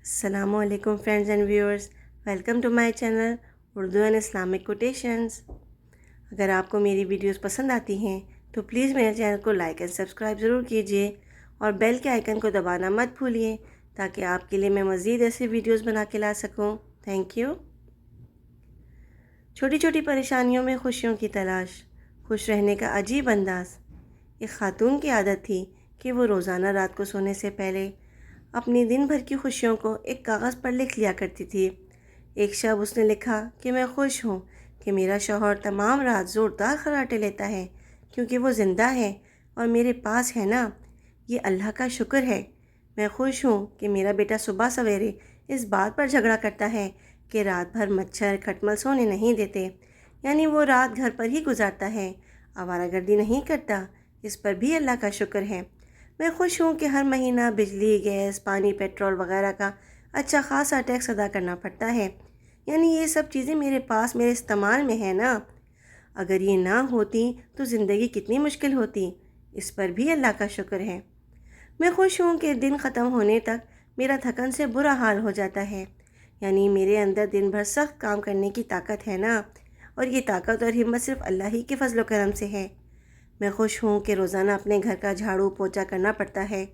السلام علیکم friends and viewers, welcome to my channel Urdu and Islamic quotations. اگر آپ کو میری ویڈیوز پسند آتی ہیں تو پلیز میرے چینل کو لائک اینڈ سبسکرائب ضرور کیجیے اور بیل کے آئیکن کو دبانا مت بھولیے تاکہ آپ کے لیے میں مزید ایسی ویڈیوز بنا کے لا سکوں۔ Thank you. چھوٹی چھوٹی پریشانیوں میں خوشیوں کی تلاش، خوش رہنے کا عجیب انداز۔ ایک خاتون کی عادت تھی کہ وہ روزانہ رات کو سونے سے پہلے اپنی دن بھر کی خوشیوں کو ایک کاغذ پر لکھ لیا کرتی تھی۔ ایک شب اس نے لکھا کہ میں خوش ہوں کہ میرا شوہر تمام رات زوردار خراٹے لیتا ہے کیونکہ وہ زندہ ہے اور میرے پاس ہے نا، یہ اللہ کا شکر ہے۔ میں خوش ہوں کہ میرا بیٹا صبح سویرے اس بات پر جھگڑا کرتا ہے کہ رات بھر مچھر کھٹمل سونے نہیں دیتے، یعنی وہ رات گھر پر ہی گزارتا ہے، آوارہ گردی نہیں کرتا، اس پر بھی اللہ کا شکر ہے۔ میں خوش ہوں کہ ہر مہینہ بجلی، گیس، پانی، پیٹرول وغیرہ کا اچھا خاصا ٹیکس ادا کرنا پڑتا ہے، یعنی یہ سب چیزیں میرے پاس میرے استعمال میں ہیں نا۔ اگر یہ نہ ہوتی تو زندگی کتنی مشکل ہوتی، اس پر بھی اللہ کا شکر ہے۔ میں خوش ہوں کہ دن ختم ہونے تک میرا تھکن سے برا حال ہو جاتا ہے، یعنی میرے اندر دن بھر سخت کام کرنے کی طاقت ہے نا، اور یہ طاقت اور ہمت صرف اللہ ہی کے فضل و کرم سے ہے۔ میں خوش ہوں کہ روزانہ اپنے گھر کا جھاڑو پوچھا کرنا پڑتا ہے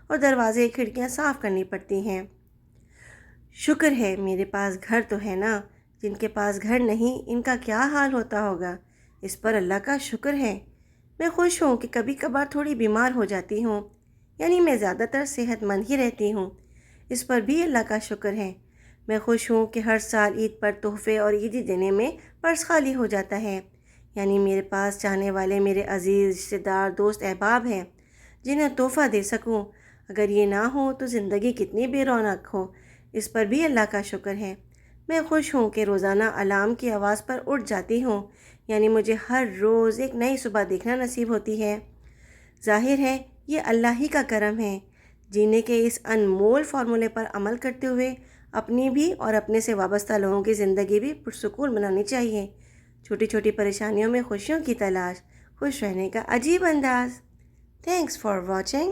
اور دروازے کھڑکیاں صاف کرنی پڑتی ہیں۔ شکر ہے میرے پاس گھر تو ہے نا، جن کے پاس گھر نہیں ان کا کیا حال ہوتا ہوگا، اس پر اللہ کا شکر ہے۔ میں خوش ہوں کہ کبھی کبھار تھوڑی بیمار ہو جاتی ہوں، یعنی میں زیادہ تر صحت مند ہی رہتی ہوں، اس پر بھی اللہ کا شکر ہے۔ میں خوش ہوں کہ ہر سال عید پر تحفے اور عیدی دینے میں پرس خالی ہو جاتا ہے، یعنی میرے پاس چاہنے والے میرے عزیز رشتہ دار دوست احباب ہیں جنہیں تحفہ دے سکوں۔ اگر یہ نہ ہو تو زندگی کتنی بے رونق ہو، اس پر بھی اللہ کا شکر ہے۔ میں خوش ہوں کہ روزانہ الارم کی آواز پر اٹھ جاتی ہوں، یعنی مجھے ہر روز ایک نئی صبح دیکھنا نصیب ہوتی ہے۔ ظاہر ہے یہ اللہ ہی کا کرم ہے۔ جینے کے اس انمول فارمولے پر عمل کرتے ہوئے اپنی بھی اور اپنے سے وابستہ لوگوں کی زندگی بھی پرسکون بنانی چاہیے۔ چھوٹی چھوٹی پریشانیوں میں خوشیوں کی تلاش، خوش رہنے کا عجیب انداز۔ Thanks for watching.